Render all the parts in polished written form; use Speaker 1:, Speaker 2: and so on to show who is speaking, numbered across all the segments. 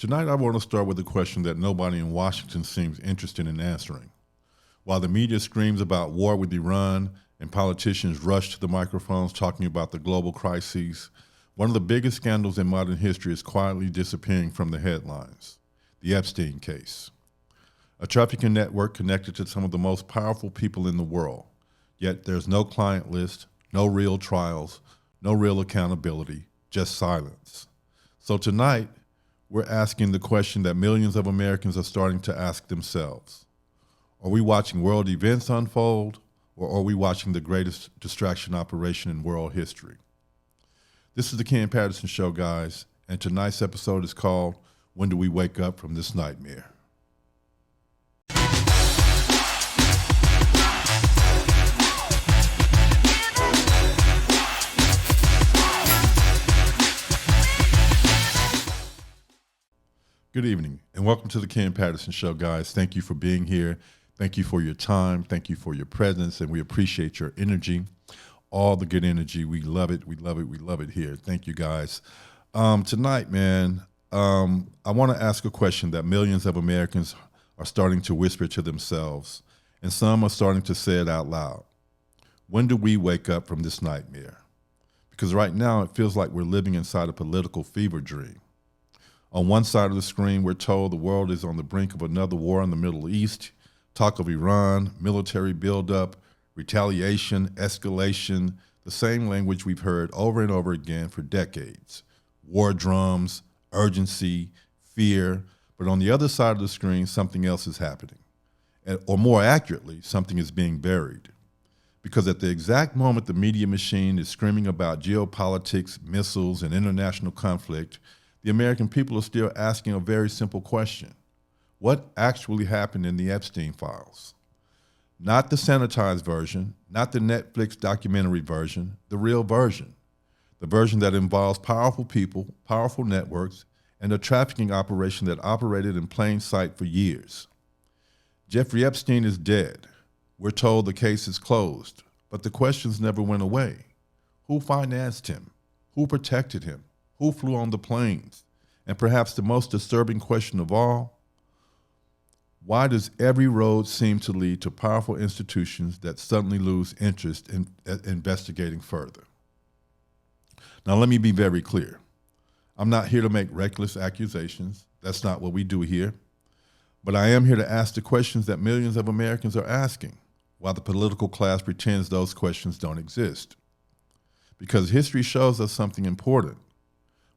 Speaker 1: Tonight, I want to start with a question that nobody in Washington seems interested in answering. While the media screams about war with Iran and politicians rush to the microphones talking about the global crises, one of the biggest scandals in modern history is quietly disappearing from the headlines: the Epstein case. A trafficking network connected to some of the most powerful people in the world, yet there's no client list, no real trials, no real accountability, just silence. So tonight, we're asking the question that millions of Americans are starting to ask themselves. Are we watching world events unfold, or are we watching the greatest distraction operation in world history? This is the Ken Patterson Show, guys, and tonight's episode is called When Do We Wake Up from This Nightmare? Good evening, and welcome to the Ken Patterson Show, guys. Thank you for being here. Thank you for your time. Thank you for your presence, and we appreciate your energy, all the good energy. We love it. We love it. We love it here. Thank you, guys. Tonight, man, I want to ask a question that millions of Americans are starting to whisper to themselves, and some are starting to say it out loud. When do we wake up from this nightmare? Because right now, it feels like we're living inside a political fever dream. On one side of the screen, we're told the world is on the brink of another war in the Middle East, talk of Iran, military buildup, retaliation, escalation, the same language we've heard over and over again for decades. War drums, urgency, fear, but on the other side of the screen, something else is happening. Or more accurately, something is being buried. Because at the exact moment the media machine is screaming about geopolitics, missiles, and international conflict, the American people are still asking a very simple question. What actually happened in the Epstein files? Not the sanitized version, not the Netflix documentary version, the real version. The version that involves powerful people, powerful networks, and a trafficking operation that operated in plain sight for years. Jeffrey Epstein is dead. We're told the case is closed, but the questions never went away. Who financed him? Who protected him? Who flew on the planes? And perhaps the most disturbing question of all, why does every road seem to lead to powerful institutions that suddenly lose interest in investigating further? Now, let me be very clear. I'm not here to make reckless accusations. That's not what we do here. But I am here to ask the questions that millions of Americans are asking, while the political class pretends those questions don't exist. Because history shows us something important.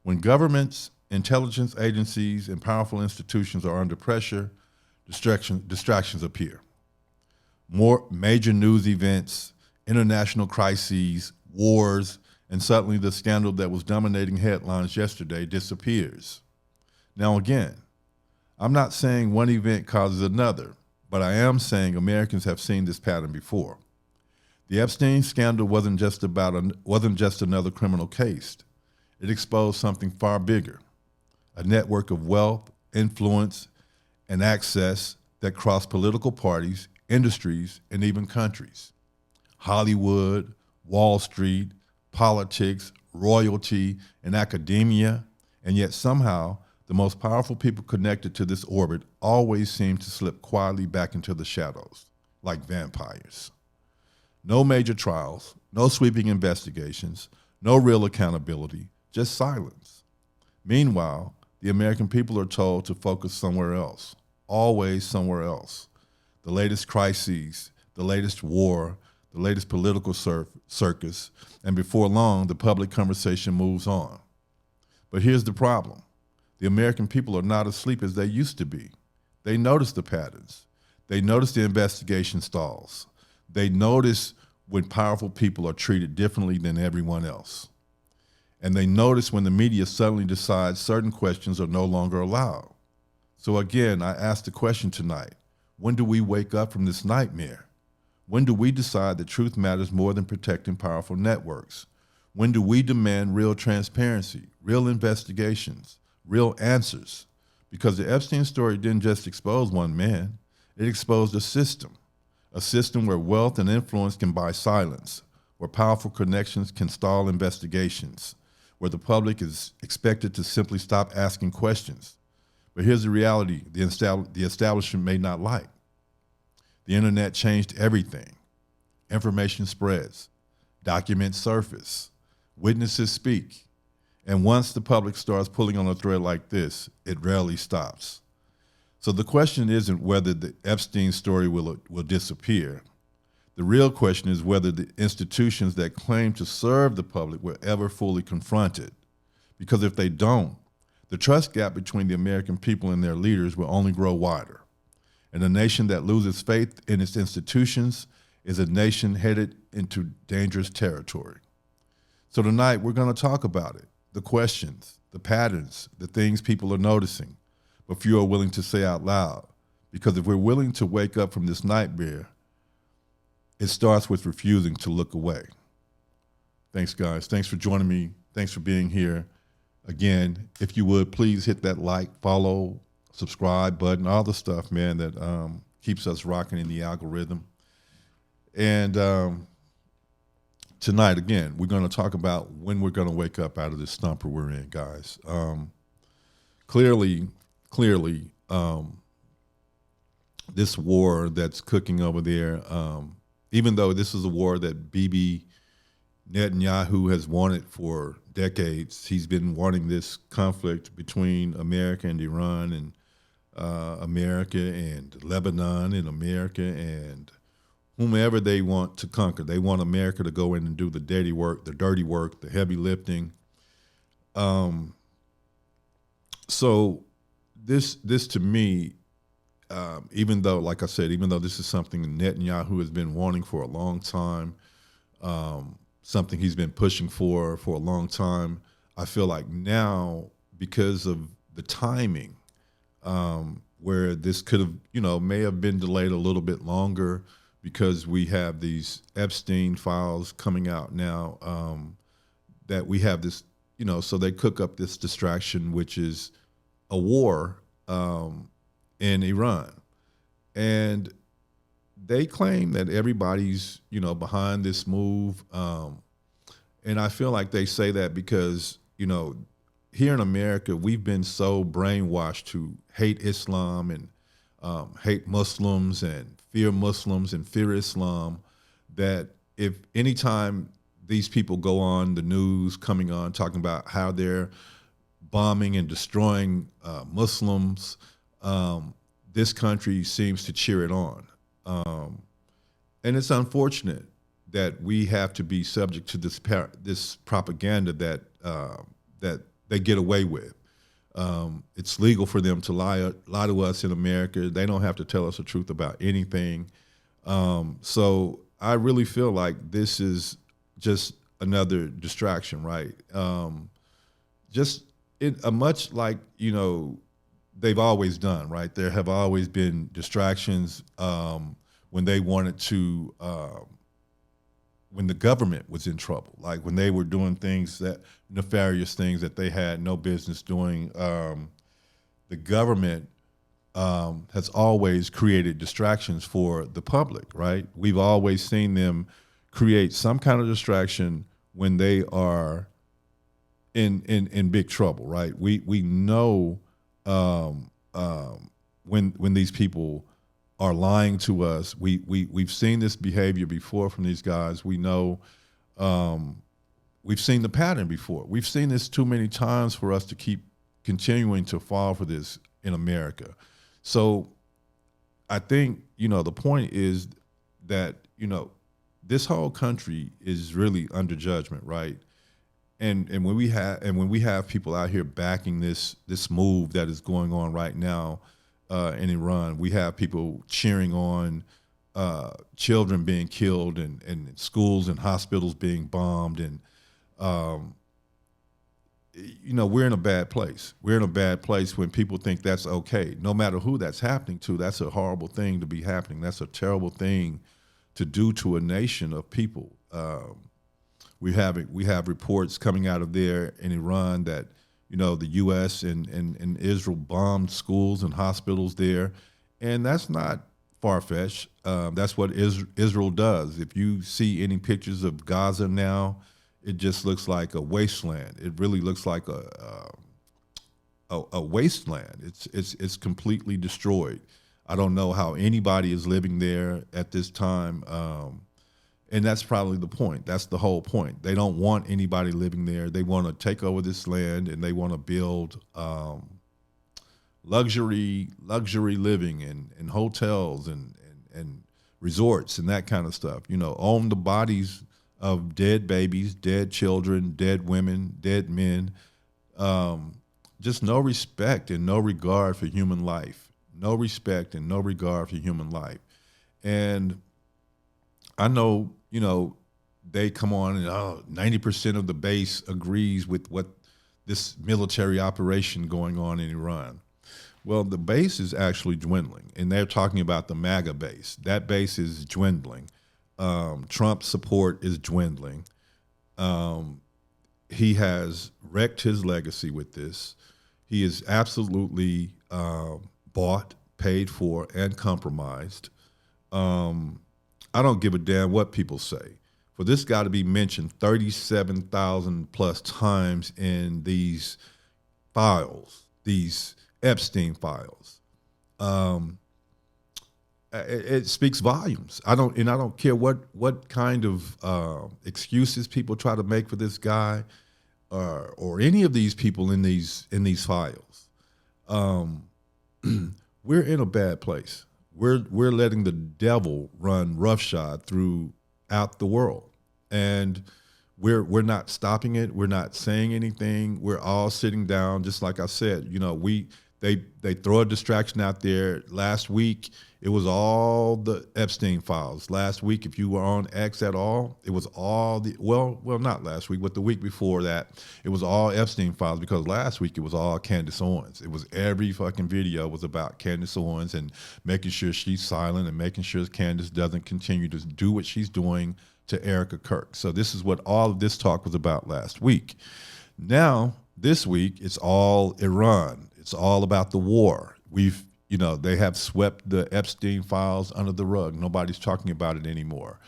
Speaker 1: When governments, intelligence agencies, and powerful institutions are under pressure, distractions appear. More major news events, international crises, wars, and suddenly the scandal that was dominating headlines yesterday disappears. Now again, I'm not saying one event causes another, but I am saying Americans have seen this pattern before. The Epstein scandal wasn't just another criminal case. It exposed something far bigger, a network of wealth, influence, and access that crossed political parties, industries, and even countries. Hollywood, Wall Street, politics, royalty, and academia, and yet somehow the most powerful people connected to this orbit always seem to slip quietly back into the shadows, like vampires. No major trials, no sweeping investigations, no real accountability, just silence. Meanwhile, the American people are told to focus somewhere else, always somewhere else. The latest crises, the latest war, the latest political circus, and before long, the public conversation moves on. But here's the problem. The American people are not asleep as they used to be. They notice the patterns. They notice the investigation stalls. They notice when powerful people are treated differently than everyone else. And they notice when the media suddenly decides certain questions are no longer allowed. So again, I ask the question tonight, when do we wake up from this nightmare? When do we decide that truth matters more than protecting powerful networks? When do we demand real transparency, real investigations, real answers? Because the Epstein story didn't just expose one man, it exposed a system where wealth and influence can buy silence, where powerful connections can stall investigations, where the public is expected to simply stop asking questions, But here's the reality: the establishment may not like. The internet changed everything. Information spreads, documents surface, witnesses speak, and once the public starts pulling on a thread like this, it rarely stops. So the question isn't whether the Epstein story will disappear. The real question is whether the institutions that claim to serve the public will ever fully confront it. Because if they don't, the trust gap between the American people and their leaders will only grow wider. And a nation that loses faith in its institutions is a nation headed into dangerous territory. So tonight we're going to talk about it, the questions, the patterns, the things people are noticing, but few are willing to say out loud. Because if we're willing to wake up from this nightmare, it starts with refusing to look away. Thanks, guys. Thanks for joining me. Thanks for being here. Again, if you would, please hit that like, follow, subscribe button, all the stuff, man, that keeps us rocking in the algorithm. And tonight, again, we're going to talk about when we're going to wake up out of this stumper we're in, guys. Clearly, this war that's cooking over there, even though this is a war that Bibi Netanyahu has wanted for decades, he's been wanting this conflict between America and Iran, and America and Lebanon, and America and whomever they want to conquer. They want America to go in and do the dirty work, the heavy lifting. So this to me, even though, like I said, even though this is something Netanyahu has been wanting for a long time, something he's been pushing for a long time, I feel like now, because of the timing, where this could have, may have been delayed a little bit longer, because we have these Epstein files coming out now, that we have this, so they cook up this distraction, which is a war in Iran. And they claim that everybody's, behind this move. And I feel like they say that because, here in America, we've been so brainwashed to hate Islam and hate Muslims and fear Islam, that if anytime these people go on the news coming on talking about how they're bombing and destroying Muslims, this country seems to cheer it on. And it's unfortunate that we have to be subject to this propaganda that they get away with. It's legal for them to lie to us in America. They don't have to tell us the truth about anything. So I really feel like this is just another distraction, right? Much like, they've always done, right? There have always been distractions when they wanted to, when the government was in trouble, like when they were doing nefarious things that they had no business doing. The government has always created distractions for the public, right? We've always seen them create some kind of distraction when they are in big trouble, right? We know when these people are lying to us. We've seen this behavior before from these guys. We know, we've seen the pattern before. We've seen this too many times for us to keep continuing to fall for this in America. So I think, the point is that, this whole country is really under judgment, right? And when we have people out here backing this move that is going on right now in Iran, we have people cheering on children being killed and schools and hospitals being bombed, and we're in a bad place. We're in a bad place when people think that's okay. No matter who that's happening to, that's a horrible thing to be happening. That's a terrible thing to do to a nation of people. We have reports coming out of there in Iran that, the U.S. and Israel bombed schools and hospitals there, and that's not far-fetched. That's what Israel does. If you see any pictures of Gaza now, it just looks like a wasteland. It really looks like a wasteland. It's completely destroyed. I don't know how anybody is living there at this time. And that's probably the point. That's the whole point. They don't want anybody living there. They want to take over this land, and they want to build luxury living and hotels and resorts and that kind of stuff. You know, own the bodies of dead babies, dead children, dead women, dead men. Just no respect and no regard for human life. No respect and no regard for human life. And I know, you know, they come on and 90% of the base agrees with what this military operation going on in Iran. Well, the base is actually dwindling, and they're talking about the MAGA base. That base is dwindling. Trump's support is dwindling. He has wrecked his legacy with this. He is absolutely bought, paid for, and compromised. I don't give a damn what people say. For this guy to be mentioned 37,000 plus times in these files, these Epstein files, it speaks volumes. I don't care what kind of excuses people try to make for this guy, or any of these people in these files. We're in a bad place. We're letting the devil run roughshod throughout the world, and we're not stopping it. We're not saying anything. We're all sitting down, just like I said. You know, they throw a distraction out there. Last week, it was all the Epstein files. Last week, if you were on X at all, it was all well, not last week, but the week before that, it was all Epstein files, because last week it was all Candace Owens. It was every fucking video was about Candace Owens and making sure she's silent and making sure Candace doesn't continue to do what she's doing to Erica Kirk. So this is what all of this talk was about last week. Now, this week, it's all Iran. It's all about the war. They have swept the Epstein files under the rug. Nobody's talking about it anymore,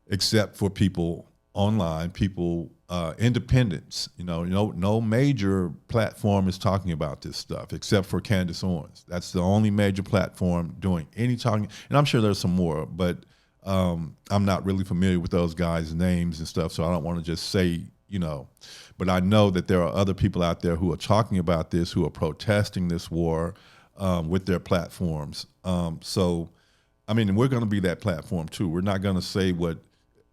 Speaker 1: except for people online, people, independents. No major platform is talking about this stuff except for Candace Owens. That's the only major platform doing any talking. And I'm sure there's some more, but I'm not really familiar with those guys' names and stuff, so I don't want to just say, but I know that there are other people out there who are talking about this, who are protesting this war with their platforms. So, I mean, we're going to be that platform too. We're not going to say what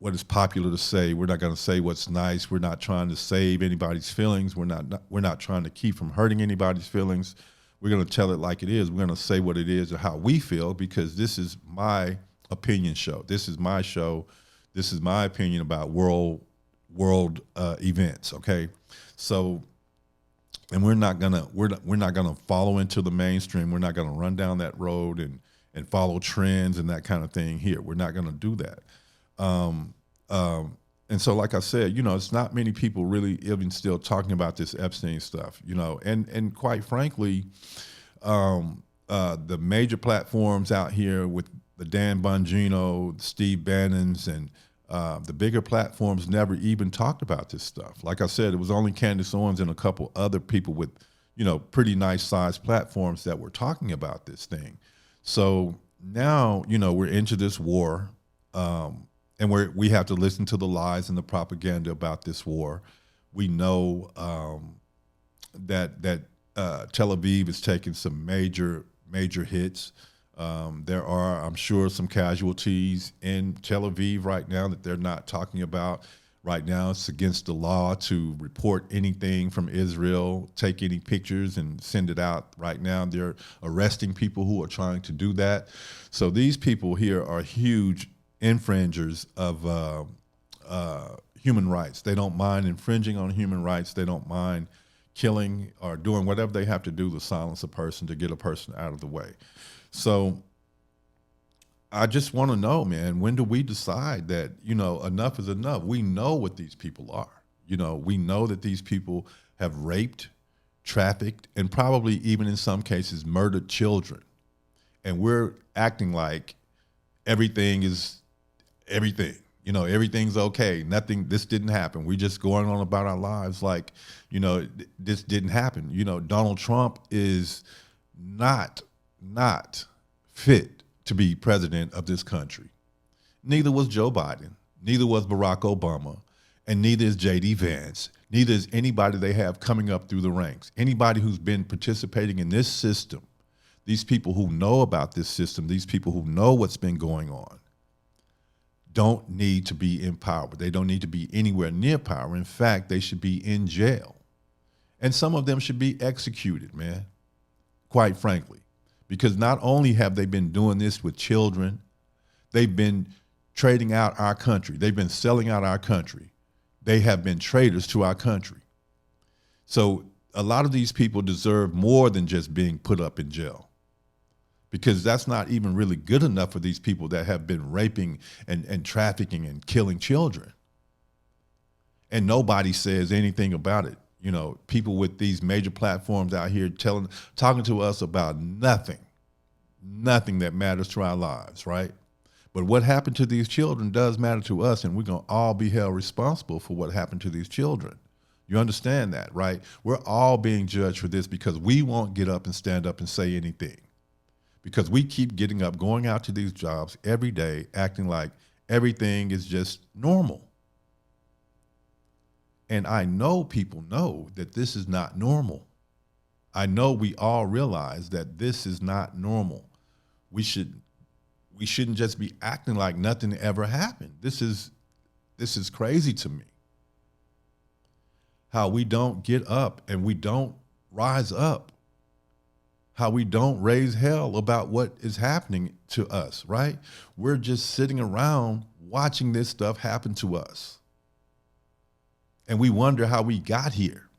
Speaker 1: is popular to say. We're not going to say what's nice. We're not trying to save anybody's feelings. We're not trying to keep from hurting anybody's feelings. We're going to tell it like it is. We're going to say what it is or how we feel, because this is my opinion show. This is my show. This is my opinion about world events. Okay, so, and we're not gonna follow into the mainstream. We're not gonna run down that road and follow trends and that kind of thing here. We're not gonna do that. And so, like I said, it's not many people really even still talking about this Epstein stuff. And quite frankly, the major platforms out here with the Dan Bongino, the Steve Bannons, and the bigger platforms never even talked about this stuff. Like I said, it was only Candace Owens and a couple other people with, pretty nice sized platforms that were talking about this thing. So now, we're into this war, and we have to listen to the lies and the propaganda about this war. We know that Tel Aviv is taking some major hits. There are, I'm sure, some casualties in Tel Aviv right now that they're not talking about. Right now, it's against the law to report anything from Israel, take any pictures and send it out. Right now, they're arresting people who are trying to do that. So these people here are huge infringers of human rights. They don't mind infringing on human rights. They don't mind killing or doing whatever they have to do to silence a person, to get a person out of the way. So I just want to know, man, when do we decide that, enough is enough? We know what these people are. We know that these people have raped, trafficked, and probably even in some cases murdered children. And we're acting like everything is everything. You know, everything's okay. Nothing, this didn't happen. We just going on about our lives like, this didn't happen. You know, Donald Trump is not fit to be president of this country. Neither was Joe Biden. Neither was Barack Obama. And neither is J.D. Vance. Neither is anybody they have coming up through the ranks. Anybody who's been participating in this system, these people who know about this system, these people who know what's been going on, don't need to be in power. They don't need to be anywhere near power. In fact, they should be in jail. And some of them should be executed, man, quite frankly. Because not only have they been doing this with children, they've been trading out our country. They've been selling out our country. They have been traitors to our country. So a lot of these people deserve more than just being put up in jail, because that's not even really good enough for these people that have been raping and trafficking and killing children. And nobody says anything about it. You know, people with these major platforms out here talking to us about nothing that matters to our lives, right? But what happened to these children does matter to us, and we're going to all be held responsible for what happened to these children. You understand that, right? We're all being judged for this because we won't get up and stand up and say anything. Because we keep getting up, going out to these jobs every day, acting like everything is just normal. And I know people know that this is not normal. I know we all realize that this is not normal. We shouldn't just be acting like nothing ever happened. This is crazy to me. How we don't get up and we don't rise up. How we don't raise hell about what is happening to us, right? We're just sitting around watching this stuff happen to us. And we wonder how we got here.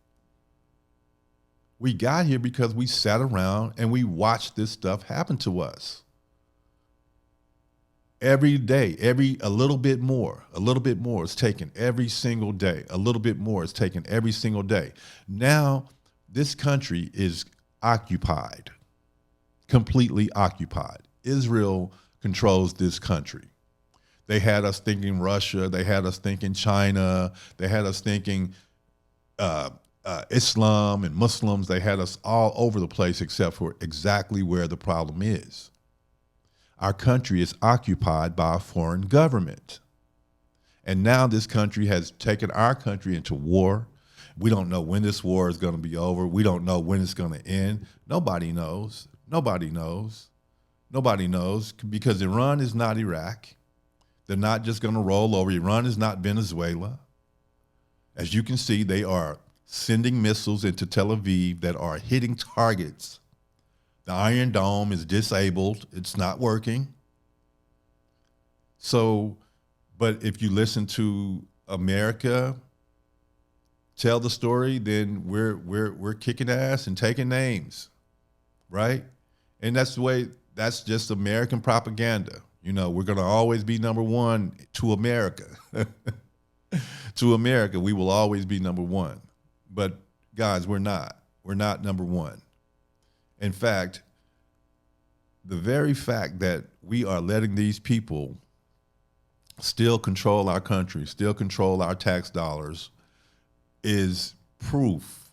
Speaker 1: We got here because we sat around and we watched this stuff happen to us. Every day, a little bit more is taken every single day. A little bit more is taken every single day. Now, this country is occupied, completely occupied. Israel controls this country. They had us thinking Russia. They had us thinking China. They had us thinking Islam and Muslims. They had us all over the place except for exactly where the problem is. Our country is occupied by a foreign government. And now this country has taken our country into war. We don't know when this war is going to be over. We don't know when it's going to end. Nobody knows. Nobody knows. Nobody knows, because Iran is not Iraq. They're not just going to roll over. Iran is not Venezuela. As you can see, they are sending missiles into Tel Aviv that are hitting targets. The Iron Dome is disabled. It's not working. So, but if you listen to America tell the story, then we're kicking ass and taking names, right? And that's the way. That's just American propaganda. You know, we're going to always be number one to America. To America, we will always be number one. But guys, we're not. We're not number one. In fact, the very fact that we are letting these people still control our country, still control our tax dollars, is proof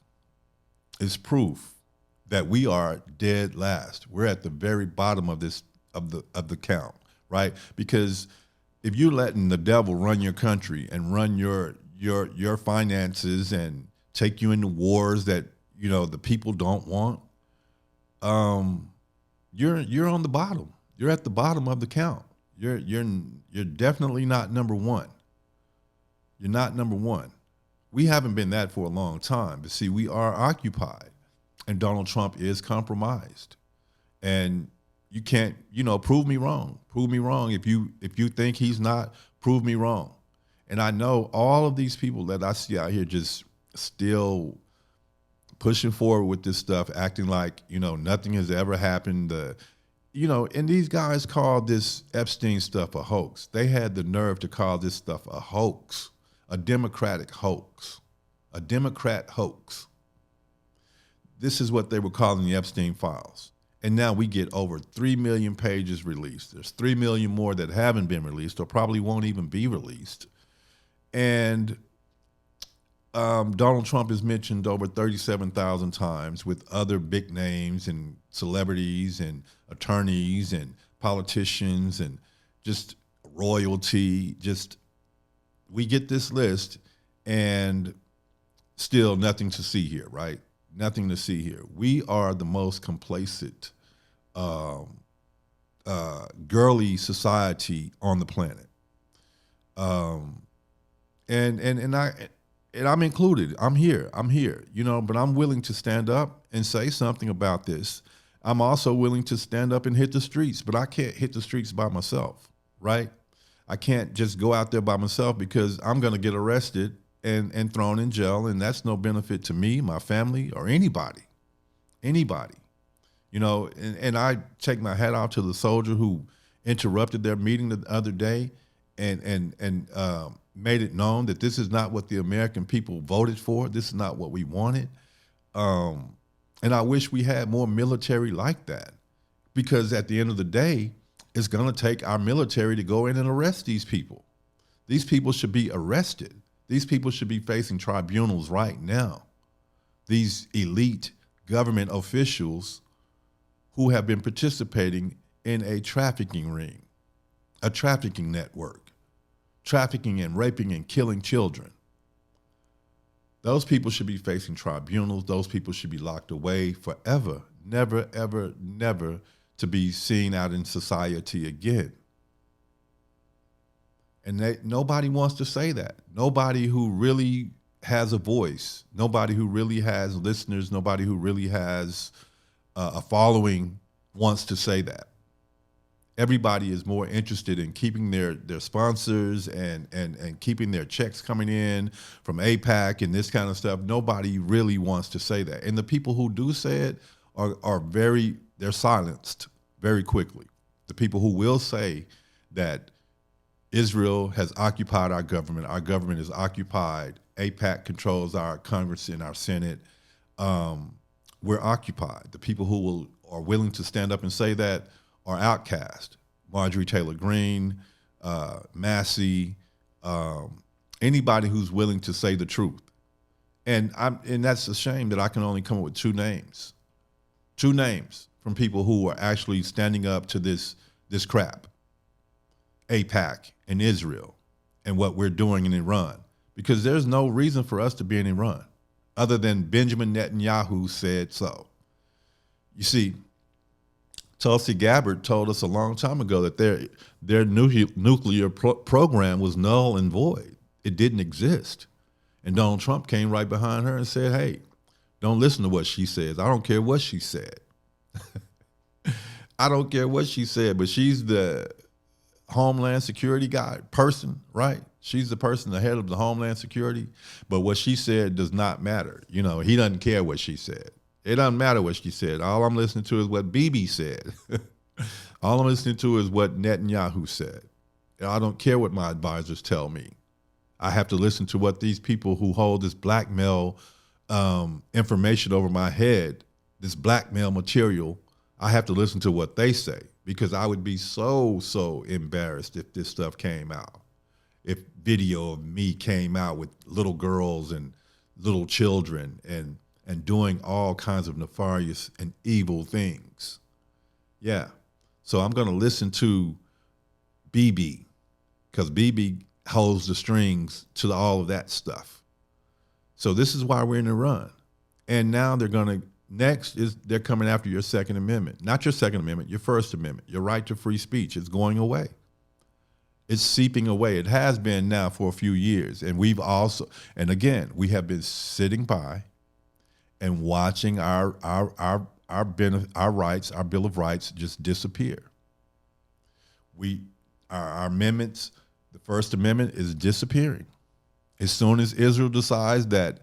Speaker 1: that we are dead last. We're at the very bottom of this of the count, right? Because if you're letting the devil run your country and run your finances and take you into wars that, you know, the people don't want, you're on the bottom. You're at the bottom of the count. You're definitely not number one. You're not number one. We haven't been that for a long time, but see, we are occupied, and Donald Trump is compromised. And you can't, prove me wrong. Prove me wrong. If you think he's not, prove me wrong. And I know all of these people that I see out here just still pushing forward with this stuff, acting like, nothing has ever happened. And these guys called this Epstein stuff a hoax. They had the nerve to call this stuff a hoax, a Democratic hoax, a Democrat hoax. This is what they were calling the Epstein files. And now we get over 3 million pages released. There's 3 million more that haven't been released or probably won't even be released. And Donald Trump is mentioned over 37,000 times with other big names and celebrities and attorneys and politicians and just royalty. Just, we get this list and still nothing to see here, right? Nothing to see here. We are the most complacent, girly society on the planet. And I'm included. I'm here, but I'm willing to stand up and say something about this. I'm also willing to stand up and hit the streets, but I can't hit the streets by myself, right? I can't just go out there by myself because I'm going to get arrested and thrown in jail, and that's no benefit to me, my family, or anybody. And I take my hat off to the soldier who interrupted their meeting the other day and made it known that this is not what the American people voted for. This is not what we wanted. And I wish we had more military like that, because at the end of the day, it's going to take our military to go in and arrest these people. These people should be arrested. These people should be facing tribunals right now. These elite government officials who have been participating in a trafficking ring, a trafficking network, trafficking and raping and killing children. Those people should be facing tribunals. Those people should be locked away forever, never, ever, never to be seen out in society again. And nobody wants to say that. Nobody who really has a voice, nobody who really has listeners, nobody who really has a following wants to say that. Everybody is more interested in keeping their sponsors and keeping their checks coming in from AIPAC and this kind of stuff. Nobody really wants to say that. And the people who do say it they're silenced very quickly. The people who will say that Israel has occupied our government is occupied, AIPAC controls our Congress and our Senate, we're occupied. The people who are willing to stand up and say that are outcast. Marjorie Taylor Greene, Massey, anybody who's willing to say the truth. And that's a shame that I can only come up with two names from people who are actually standing up to this crap, AIPAC and Israel and what we're doing in Iran. Because there's no reason for us to be in Iran other than Benjamin Netanyahu said so. You see, Tulsi Gabbard told us a long time ago that their nuclear program was null and void. It didn't exist. And Donald Trump came right behind her and said, hey, don't listen to what she says. I don't care what she said. I don't care what she said, but she's the Homeland Security person, right? She's the person, the head of the Homeland Security. But what she said does not matter. He doesn't care what she said. It doesn't matter what she said. All I'm listening to is what Bibi said. All I'm listening to is what Netanyahu said. I don't care what my advisors tell me. I have to listen to what these people who hold this blackmail information over my head, this blackmail material, I have to listen to what they say, because I would be so embarrassed if this stuff came out. If video of me came out with little girls and little children and doing all kinds of nefarious and evil things. Yeah. So I'm going to listen to Bibi, because Bibi holds the strings to all of that stuff. So this is why we're in Iran. And now they're coming after your Second Amendment. Not your Second Amendment, your First Amendment, your right to free speech. It's going away. It's seeping away. It has been now for a few years. And we have been sitting by and watching our rights, our Bill of Rights, just disappear. Our amendments, the First Amendment is disappearing. As soon as Israel decides that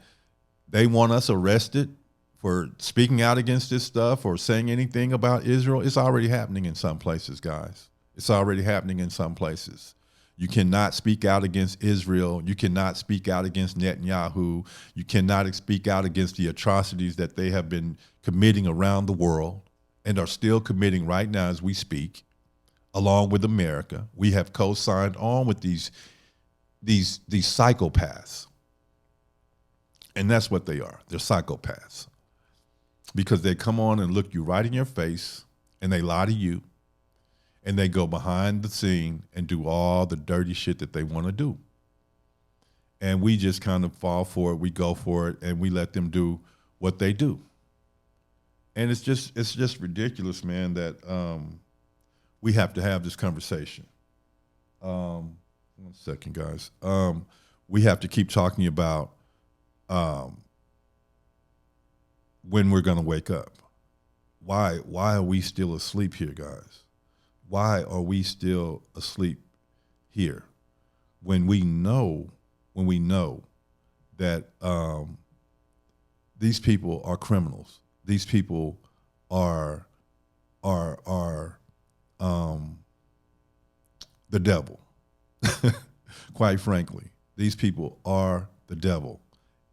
Speaker 1: they want us arrested for speaking out against this stuff or saying anything about Israel, it's already happening in some places, guys. It's already happening in some places. You cannot speak out against Israel. You cannot speak out against Netanyahu. You cannot speak out against the atrocities that they have been committing around the world and are still committing right now as we speak, along with America. We have co-signed on with these psychopaths. And that's what they are. They're psychopaths. Because they come on and look you right in your face, and they lie to you, and they go behind the scene and do all the dirty shit that they want to do. And we just kind of fall for it, we go for it, and we let them do what they do. And it's just ridiculous, man, that we have to have this conversation. 1 second, guys. We have to keep talking about when we're going to wake up. Why are we still asleep here, guys? Why are we still asleep here when we know that these people are criminals? These people are the devil. Quite frankly, these people are the devil.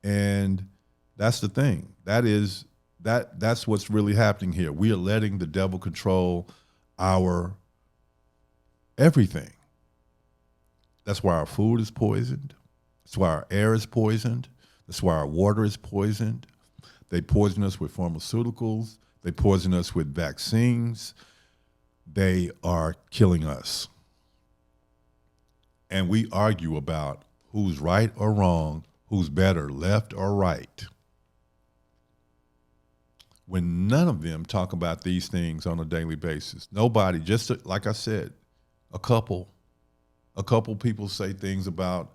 Speaker 1: And that's the thing. That's what's really happening here. We are letting the devil control our everything. That's why our food is poisoned. That's why our air is poisoned. That's why our water is poisoned. They poison us with pharmaceuticals. They poison us with vaccines. They are killing us. And we argue about who's right or wrong, who's better, left or right, when none of them talk about these things on a daily basis. Nobody, just like I said, a couple people say things about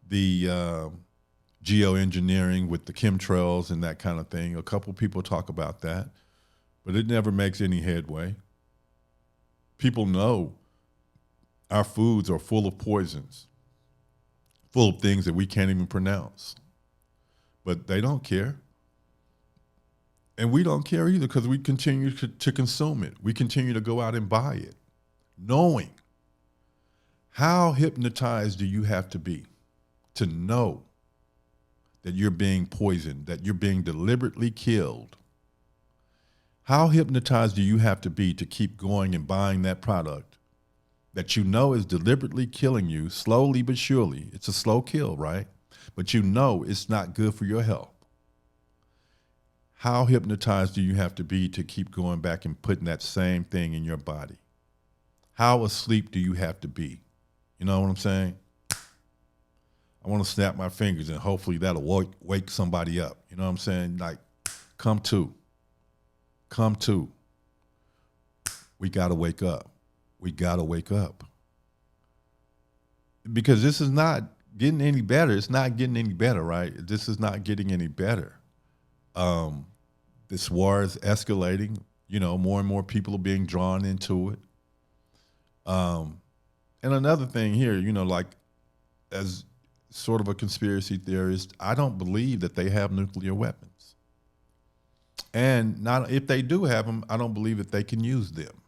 Speaker 1: the geoengineering with the chemtrails and that kind of thing. A couple people talk about that, but it never makes any headway. People know our foods are full of poisons, full of things that we can't even pronounce, but they don't care. And we don't care either, because we continue to consume it. We continue to go out and buy it, knowing. How hypnotized do you have to be to know that you're being poisoned, that you're being deliberately killed? How hypnotized do you have to be to keep going and buying that product that you know is deliberately killing you, slowly but surely? It's a slow kill, right? But you know it's not good for your health. How hypnotized do you have to be to keep going back and putting that same thing in your body? How asleep do you have to be? You know what I'm saying? I want to snap my fingers and hopefully that'll wake somebody up. You know what I'm saying? Like, come to. Come to. We got to wake up. We got to wake up. Because this is not getting any better. It's not getting any better, right? This is not getting any better. This war is escalating. You know, more and more people are being drawn into it. And another thing here, you know, like, as sort of a conspiracy theorist, I don't believe that they have nuclear weapons. And not if they do have them, I don't believe that they can use them.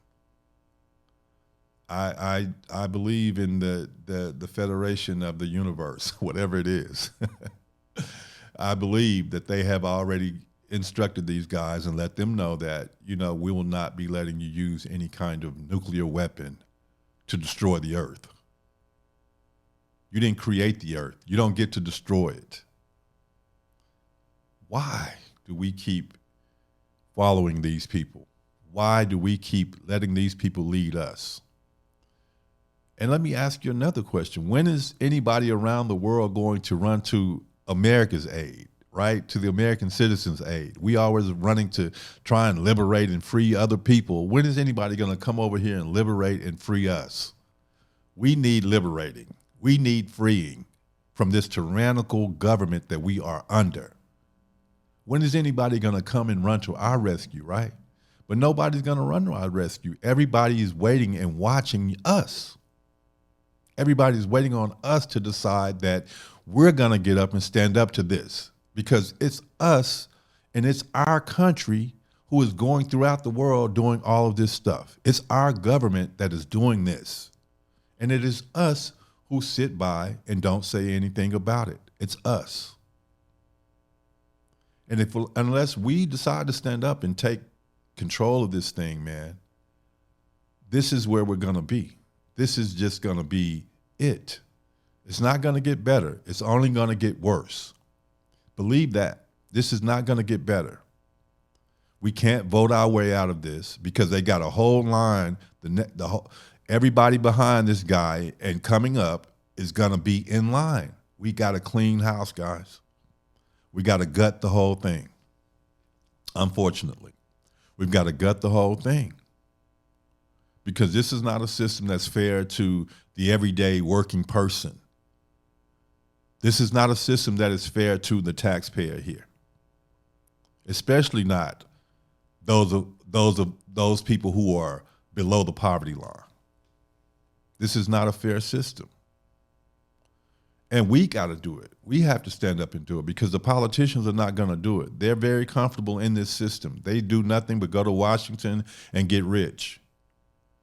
Speaker 1: I believe in the Federation of the Universe, whatever it is. I believe that they have already instructed these guys and let them know that, you know, we will not be letting you use any kind of nuclear weapon to destroy the earth. You didn't create the earth. You don't get to destroy it. Why do we keep following these people? Why do we keep letting these people lead us? And let me ask you another question. When is anybody around the world going to run to America's aid, right? To the American citizens' aid? We always running to try and liberate and free other people. When is anybody going to come over here and liberate and free us? We need liberating. We need freeing from this tyrannical government that we are under. When is anybody going to come and run to our rescue, right? But nobody's going to run to our rescue. Everybody is waiting and watching us. Everybody's waiting on us to decide that we're going to get up and stand up to this, because it's us and it's our country who is going throughout the world doing all of this stuff. It's our government that is doing this. And it is us who sit by and don't say anything about it. It's us. And unless we decide to stand up and take control of this thing, man, this is where we're going to be. This is just going to be it. It's not going to get better. It's only going to get worse. Believe that. This is not going to get better. We can't vote our way out of this because they got a whole line. Everybody behind this guy and coming up is going to be in line. We got to clean house, guys. We got to gut the whole thing. Unfortunately, we've got to gut the whole thing because this is not a system that's fair to the everyday working person. This is not a system that is fair to the taxpayer here, especially not those people who are below the poverty line. This is not a fair system. And we got to do it. We have to stand up and do it because the politicians are not going to do it. They're very comfortable in this system. They do nothing but go to Washington and get rich.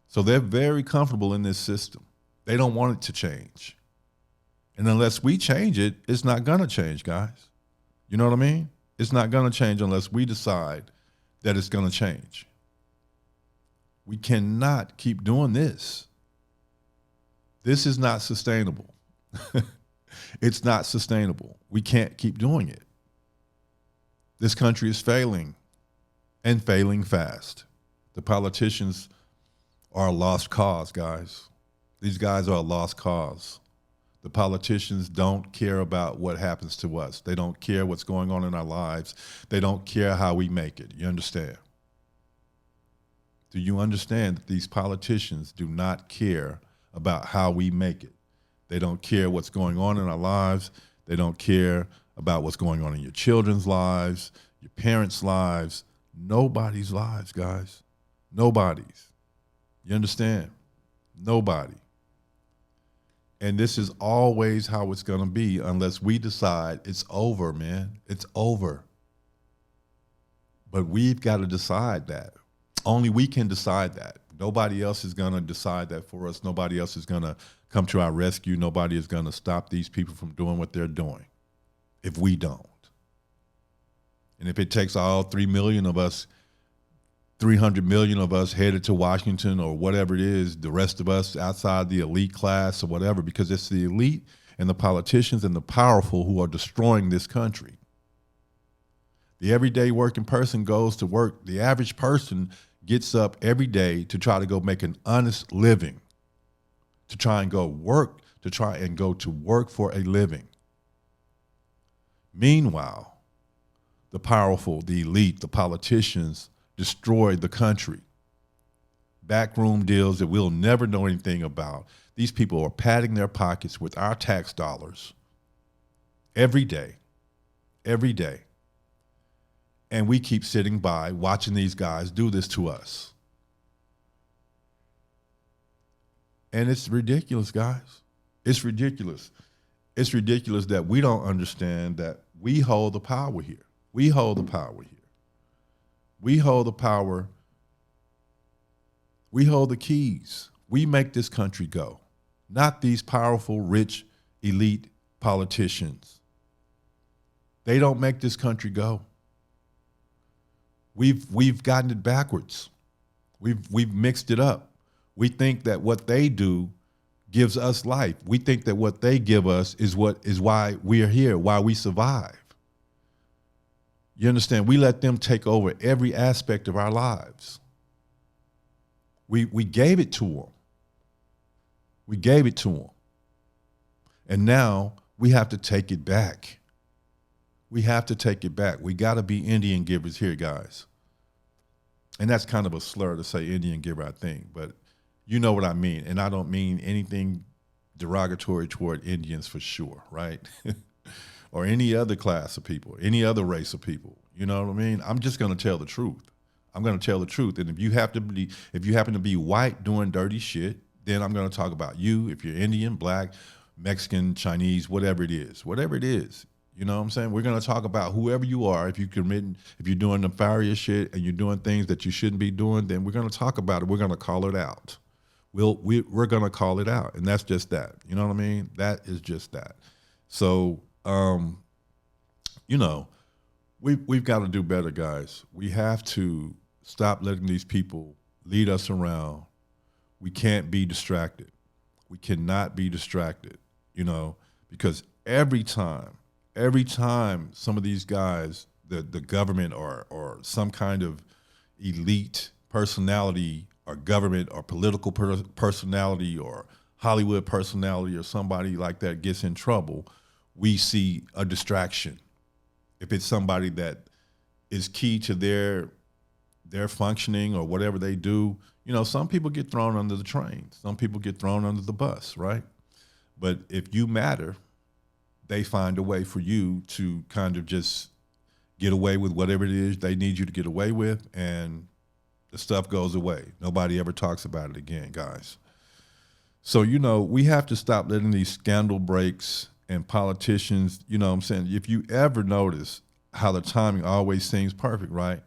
Speaker 1: So they're very comfortable in this system. They don't want it to change. And unless we change it, it's not going to change, guys. You know what I mean? It's not going to change unless we decide that it's going to change. We cannot keep doing this. This is not sustainable. It's not sustainable. We can't keep doing it. This country is failing and failing fast. The politicians are a lost cause, guys. These guys are a lost cause. The politicians don't care about what happens to us. They don't care what's going on in our lives. They don't care how we make it. You understand? Do you understand that these politicians do not care about how we make it? They don't care what's going on in our lives. They don't care about what's going on in your children's lives, your parents' lives, nobody's lives, guys. Nobody's. You understand? Nobody. And this is always how it's going to be unless we decide it's over, man. It's over. But we've got to decide that. Only we can decide that. Nobody else is going to decide that for us. Nobody else is going to come to our rescue. Nobody is going to stop these people from doing what they're doing if we don't. And if it takes all 3 million of us, 300 million of us headed to Washington or whatever it is, the rest of us outside the elite class or whatever, because it's the elite and the politicians and the powerful who are destroying this country. The everyday working person goes to work. The average person gets up every day to try to go make an honest living, to try and go to work for a living. Meanwhile, the powerful, the elite, the politicians destroy the country. Backroom deals that we'll never know anything about. These people are padding their pockets with our tax dollars every day. And we keep sitting by watching these guys do this to us. And it's ridiculous, guys. It's ridiculous. It's ridiculous that we don't understand that we hold the power here. We hold the power here. We hold the power. We hold the keys. We make this country go, not these powerful, rich, elite politicians. They don't make this country go. We've gotten it backwards. We've mixed it up. We think that what they do gives us life. We think that what they give us is why we are here, why we survive. You understand? We let them take over every aspect of our lives. We gave it to them. We gave it to them. And now we have to take it back. We have to take it back. We got to be Indian givers here, guys. And that's kind of a slur to say Indian giver, I think. But you know what I mean. And I don't mean anything derogatory toward Indians for sure, right? Or any other class of people, any other race of people. You know what I mean? I'm just going to tell the truth. I'm going to tell the truth. And if you happen to be white doing dirty shit, then I'm going to talk about you. If you're Indian, black, Mexican, Chinese, whatever it is. You know what I'm saying? We're going to talk about whoever you are. If you're doing nefarious shit and you're doing things that you shouldn't be doing, then we're going to talk about it. We're going to call it out. We're going to call it out. And that's just that. You know what I mean? That is just that. So, we've got to do better, guys. We have to stop letting these people lead us around. We can't be distracted. We cannot be distracted, because every time some of these guys, the government or some kind of elite personality or government or political personality or Hollywood personality or somebody like that gets in trouble, we see a distraction. If it's somebody that is key to their functioning or whatever they do, some people get thrown under the train. Some people get thrown under the bus, right? But if you matter, they find a way for you to kind of just get away with whatever it is they need you to get away with, and the stuff goes away. Nobody ever talks about it again, guys. So, we have to stop letting these scandal breaks and politicians, if you ever notice how the timing always seems perfect, right?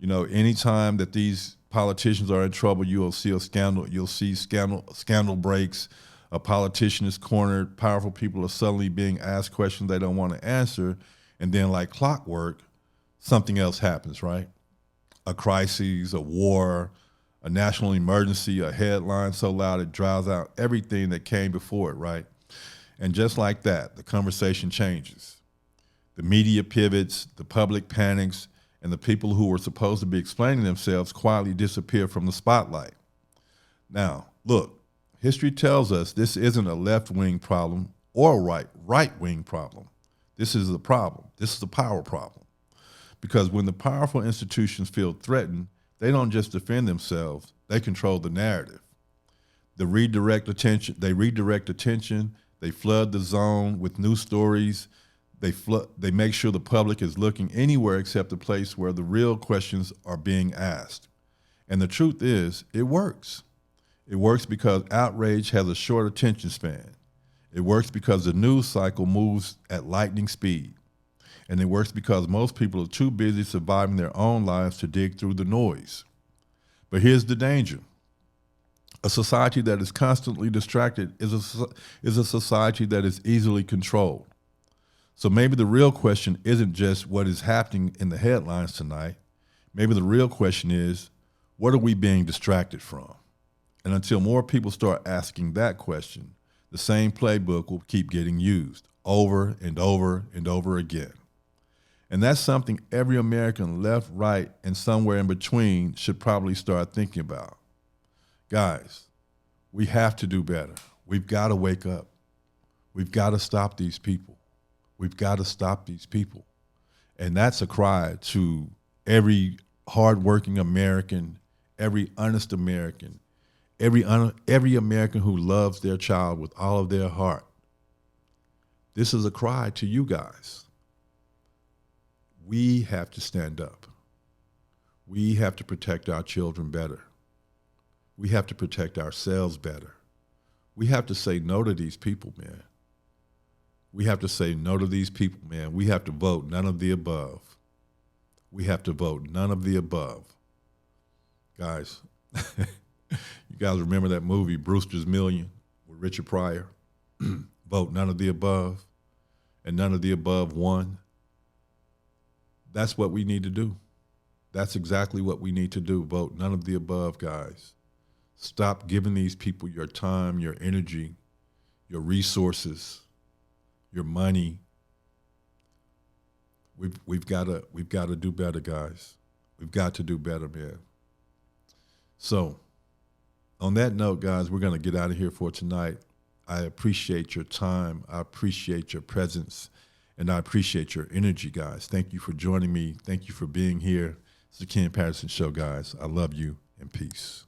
Speaker 1: Anytime that these politicians are in trouble, you'll see scandal breaks. A politician is cornered. Powerful people are suddenly being asked questions they don't want to answer. And then like clockwork, something else happens, right? A crisis, a war, a national emergency, a headline so loud it drowns out everything that came before it, right? And just like that, the conversation changes. The media pivots, the public panics, and the people who were supposed to be explaining themselves quietly disappear from the spotlight. Now, look, history tells us this isn't a left-wing problem or a right-wing problem. This is the problem. This is the power problem. Because when the powerful institutions feel threatened, they don't just defend themselves, they control the narrative. They redirect attention, they flood the zone with new stories, they make sure the public is looking anywhere except the place where the real questions are being asked. And the truth is, it works. It works because outrage has a short attention span. It works because the news cycle moves at lightning speed. And it works because most people are too busy surviving their own lives to dig through the noise. But here's the danger. A society that is constantly distracted is a society that is easily controlled. So maybe the real question isn't just what is happening in the headlines tonight. Maybe the real question is, what are we being distracted from? And until more people start asking that question, the same playbook will keep getting used over and over and over again. And that's something every American, left, right, and somewhere in between should probably start thinking about. Guys, we have to do better. We've got to wake up. We've got to stop these people. We've got to stop these people. And that's a cry to every hardworking American, every honest American, every American who loves their child with all of their heart. This is a cry to you guys. We have to stand up. We have to protect our children better. We have to protect ourselves better. We have to say no to these people, man. We have to say no to these people, man. We have to vote none of the above. We have to vote none of the above. Guys, you guys remember that movie, Brewster's Million, with Richard Pryor? Vote none of the above, and none of the above won. That's what we need to do. That's exactly what we need to do. Vote none of the above, guys. Stop giving these people your time, your energy, your resources, your money. We've got to do better, guys. We've got to do better, man. So, on that note, guys, we're going to get out of here for tonight. I appreciate your time. I appreciate your presence. And I appreciate your energy, guys. Thank you for joining me. Thank you for being here. It's the Ken Patterson Show, guys. I love you, and peace.